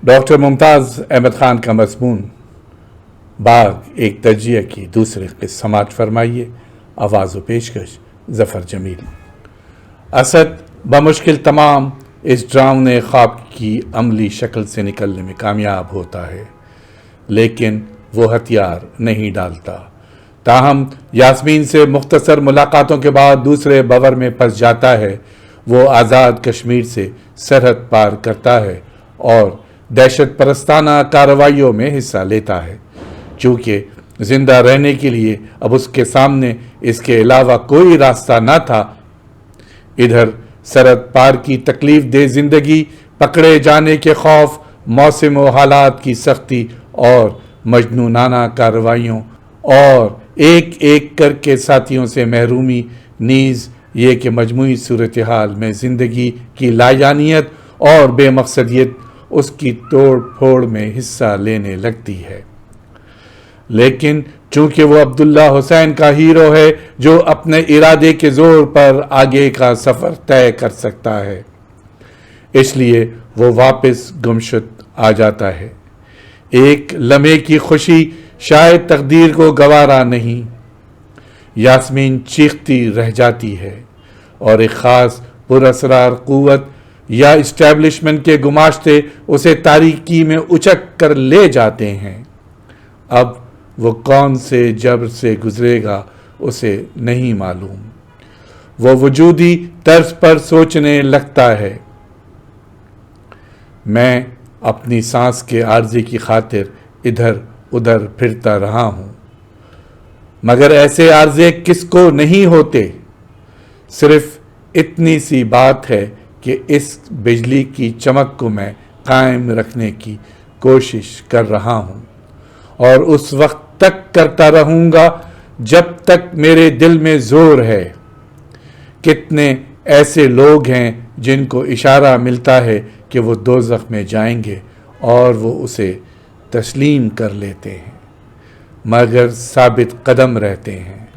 Doctor Mumtaz Ahmad Khan का मज़मून बाग एक तजिया की दूसरे क़िस्म समाअत फरमाइए। आवाज़ व पेशकश ज़फ़र जमील। असद बमुश्किल तमाम इस ड्रावने ख्वाब की अमली शक्ल से निकलने में कामयाब होता है, लेकिन वो हथियार नहीं डालता। ताहम यास्मीन से मुख्तसर मुलाकातों के बाद दूसरे बवर में फंस जाता है। वो आज़ाद कश्मीर से सरहद पार करता है और दहशत परस्ताना कार्रवाइयों में हिस्सा लेता है। चूँकि ज़िंदा रहने के लिए अब उसके सामने इसके अलावा कोई रास्ता न था। इधर सरहद पार की तकलीफ दे ज़िंदगी, पकड़े जाने के खौफ, मौसम व हालात की सख्ती और मजनूनाना कार्रवाइयों और एक एक करके साथियों से महरूमी, नीज़ ये कि मजमूई सूरत हाल में ज़िंदगी की लायानियत और बेमकसदियत उसकी तोड़ फोड़ में हिस्सा लेने लगती है। लेकिन चूंकि वो अब्दुल्ला हुसैन का हीरो है जो अपने इरादे के जोर पर आगे का सफ़र तय कर सकता है, इसलिए वो वापस गुमशुद आ जाता है। एक लम्हे की खुशी शायद तकदीर को गवारा नहीं। यास्मीन चीखती रह जाती है और एक ख़ास पुरअसरार क़ुव्वत या इस्टेब्लिशमेंट के गुमाश्ते उसे तारीकी में उचक कर ले जाते हैं। अब वो कौन से जबर से गुजरेगा उसे नहीं मालूम। वो वजूदी तर्ज पर सोचने लगता है, मैं अपनी सांस के आर्ज़ी की खातिर इधर उधर फिरता रहा हूँ, मगर ऐसे आर्ज़े किसको नहीं होते। सिर्फ इतनी सी बात है कि इस बिजली की चमक को मैं कायम रखने की कोशिश कर रहा हूँ और उस वक्त तक करता रहूँगा जब तक मेरे दिल में ज़ोर है। कितने ऐसे लोग हैं जिनको इशारा मिलता है कि वो दोज़ख में जाएंगे और वो उसे तस्लीम कर लेते हैं, मगर साबित कदम रहते हैं,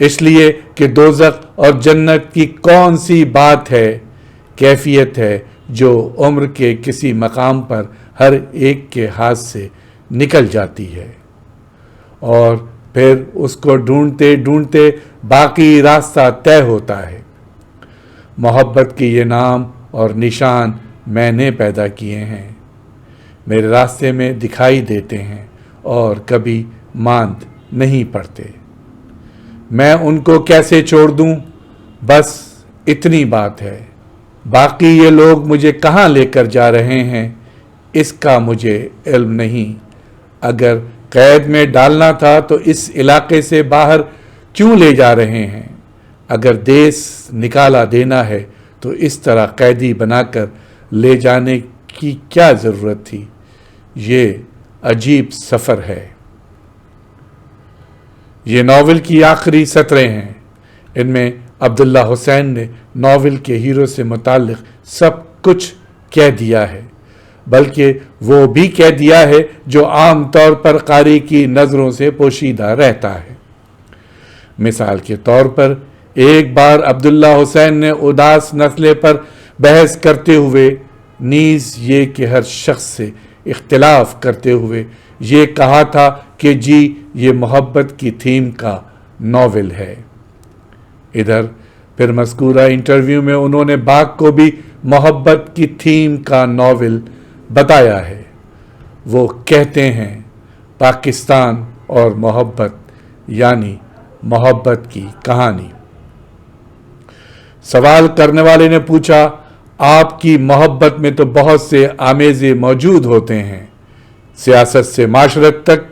इसलिए कि दोज़ख और जन्नत की कौन सी बात है, कैफियत है जो उम्र के किसी मकाम पर हर एक के हाथ से निकल जाती है और फिर उसको ढूंढते ढूंढते बाकी रास्ता तय होता है। मोहब्बत के ये नाम और निशान मैंने पैदा किए हैं, मेरे रास्ते में दिखाई देते हैं और कभी मांद नहीं पड़ते। मैं उनको कैसे छोड़ दूं, बस इतनी बात है। बाकी ये लोग मुझे कहाँ लेकर जा रहे हैं इसका मुझे इल्म नहीं। अगर कैद में डालना था तो इस इलाके से बाहर क्यों ले जा रहे हैं। अगर देश निकाला देना है तो इस तरह कैदी बनाकर ले जाने की क्या ज़रूरत थी। ये अजीब सफ़र है। ये नावल की आखिरी सतरें हैं। इनमें अब्दुल्ला हुसैन ने नावल के हीरो से मुताल्लिक़ सब कुछ कह दिया है, बल्कि वो भी कह दिया है जो आम तौर पर कारी की नज़रों से पोशीदा रहता है। मिसाल के तौर पर एक बार अब्दुल्ला हुसैन ने उदास नस्ले पर बहस करते हुए, नीज़ ये कि हर शख्स से इख्तिलाफ करते हुए ये कहा था कि जी ये मोहब्बत की थीम का नावल है। इधर फिर मज़कूरा इंटरव्यू में उन्होंने बाग को भी मोहब्बत की थीम का नावल बताया है। वो कहते हैं पाकिस्तान और मोहब्बत यानी मोहब्बत की कहानी। सवाल करने वाले ने पूछा, आपकी मोहब्बत में तो बहुत से आमेज़े मौजूद होते हैं, सियासत से माशरत तक।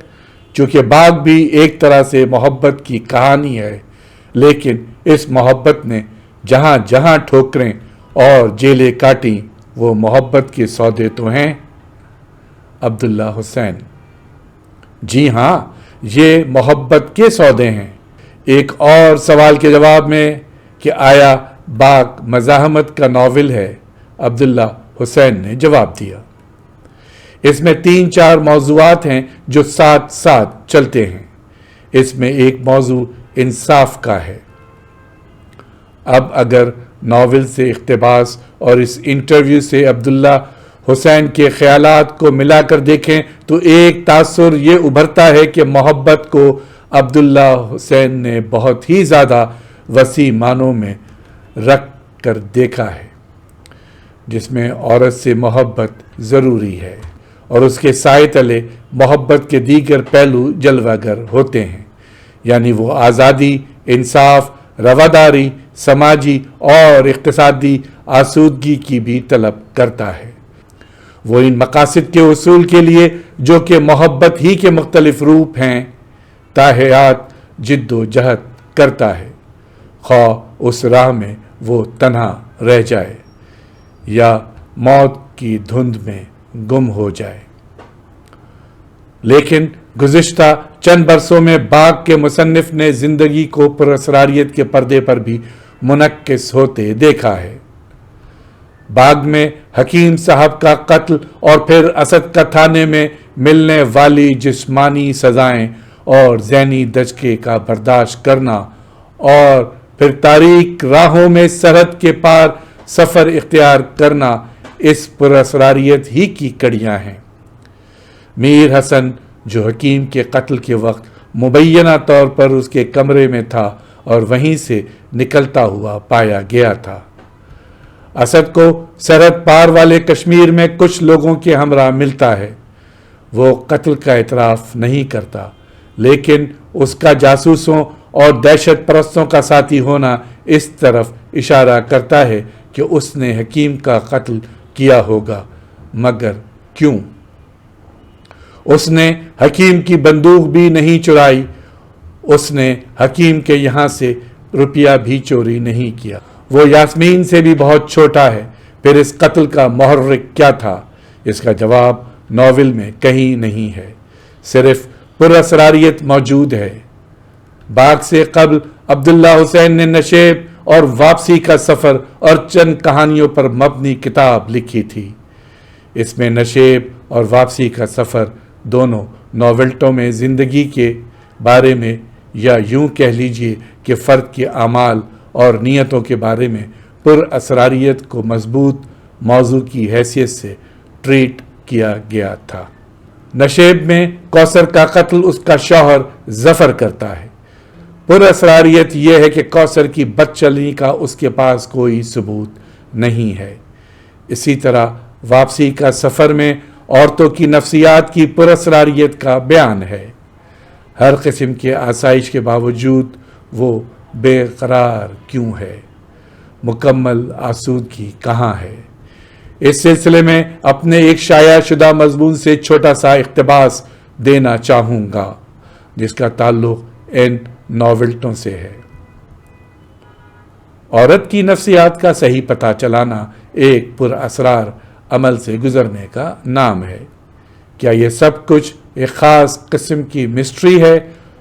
चूँकि बाग भी एक तरह से मोहब्बत की कहानी है, लेकिन इस मोहब्बत ने जहाँ जहाँ ठोकरें और जेलें काटी वो मोहब्बत के सौदे तो हैं। अब्दुल्ला हुसैन: जी हाँ, ये मोहब्बत के सौदे हैं। एक और सवाल के जवाब में कि आया बाग मज़ाहमत का नावल है, अब्दुल्ला हुसैन ने जवाब दिया, इसमें 3-4 मौज़ूआत हैं जो साथ साथ चलते हैं। इसमें एक मौजू इंसाफ का है। अब अगर नावल से इक़्तिबास और इस इंटरव्यू से अब्दुल्ला حسین کے خیالات کو ملا کر دیکھیں تو ایک تاثر یہ ابھرتا ہے کہ محبت کو عبداللہ حسین نے بہت ہی زیادہ وسیع معنوں میں رکھ کر دیکھا ہے، جس میں عورت سے محبت ضروری ہے اور اس کے سائے تلے محبت کے دیگر پہلو جلوہ گر ہوتے ہیں، یعنی وہ آزادی، انصاف، رواداری، سماجی اور اقتصادی آسودگی کی بھی طلب کرتا ہے۔ وہ ان مقاصد کے حصول کے لیے جو کہ محبت ہی کے مختلف روپ ہیں تاحیات جد و جہد کرتا ہے، خواہ اس راہ میں وہ تنہا رہ جائے یا موت کی دھند میں گم ہو جائے۔ لیکن گزشتہ چند برسوں میں باغ کے مصنف نے زندگی کو پراسراریت کے پردے پر بھی منعکس ہوتے دیکھا ہے۔ باغ میں حکیم صاحب کا قتل اور پھر اسد کا تھانے میں ملنے والی جسمانی سزائیں اور ذہنی دھچکے کا برداشت کرنا اور پھر تاریک راہوں میں سرحد کے پار سفر اختیار کرنا اس پراسراریت ہی کی کڑیاں ہیں۔ میر حسن جو حکیم کے قتل کے وقت مبینہ طور پر اس کے کمرے میں تھا اور وہیں سے نکلتا ہوا پایا گیا تھا، اسد کو سرحد پار والے کشمیر میں کچھ لوگوں کے ہمراہ ملتا ہے۔ وہ قتل کا اعتراف نہیں کرتا، لیکن اس کا جاسوسوں اور دہشت پرستوں کا ساتھی ہونا اس طرف اشارہ کرتا ہے کہ اس نے حکیم کا قتل کیا ہوگا، مگر کیوں؟ اس نے حکیم کی بندوق بھی نہیں چرائی، اس نے حکیم کے یہاں سے روپیہ بھی چوری نہیں کیا۔ وہ یاسمین سے بھی بہت چھوٹا ہے، پھر اس قتل کا محرک کیا تھا؟ اس کا جواب ناول میں کہیں نہیں ہے، صرف پراسراریت موجود ہے۔ باغ سے قبل عبداللہ حسین نے نشیب اور واپسی کا سفر اور چند کہانیوں پر مبنی کتاب لکھی تھی۔ اس میں نشیب اور واپسی کا سفر دونوں ناولٹوں میں زندگی کے بارے میں، یا یوں کہہ لیجئے کہ فرد کے اعمال اور نیتوں کے بارے میں پر اسراریت کو مضبوط موضوع کی حیثیت سے ٹریٹ کیا گیا تھا۔ نشیب میں کوثر کا قتل اس کا شوہر ظفر کرتا ہے۔ پر اسراریت یہ ہے کہ کوثر کی بد چلنی کا اس کے پاس کوئی ثبوت نہیں ہے۔ اسی طرح واپسی کا سفر میں عورتوں کی نفسیات کی پر اسراریت کا بیان ہے۔ ہر قسم کے آسائش کے باوجود وہ بے قرار کیوں ہے؟ مکمل آسودگی کہاں ہے؟ اس سلسلے میں اپنے ایک شائع شدہ مضمون سے چھوٹا سا اقتباس دینا چاہوں گا، جس کا تعلق ان ناولٹوں سے ہے۔ عورت کی نفسیات کا صحیح پتہ چلانا ایک پر اسرار عمل سے گزرنے کا نام ہے۔ کیا یہ سب کچھ ایک خاص قسم کی مسٹری ہے،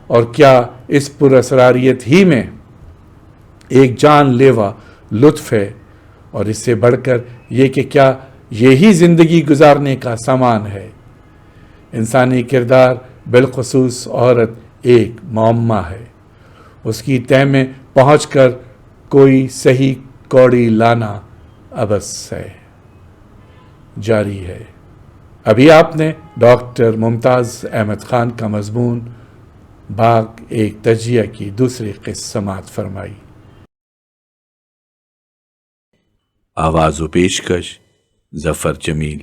اور کیا اس پر اسراریت ہی میں ایک جان لیوا لطف ہے، اور اس سے بڑھ کر یہ کہ کیا یہی زندگی گزارنے کا سامان ہے؟ انسانی کردار بالخصوص عورت ایک معمہ ہے، اس کی تہ میں پہنچ کر کوئی صحیح کوڑی لانا عبث ہے۔ جاری ہے۔ ابھی آپ نے ڈاکٹر ممتاز احمد خان کا مضمون باغ ایک تجزیہ کی دوسری قسط سماعت فرمائی۔ آواز و پیشکش ظفر جمیل۔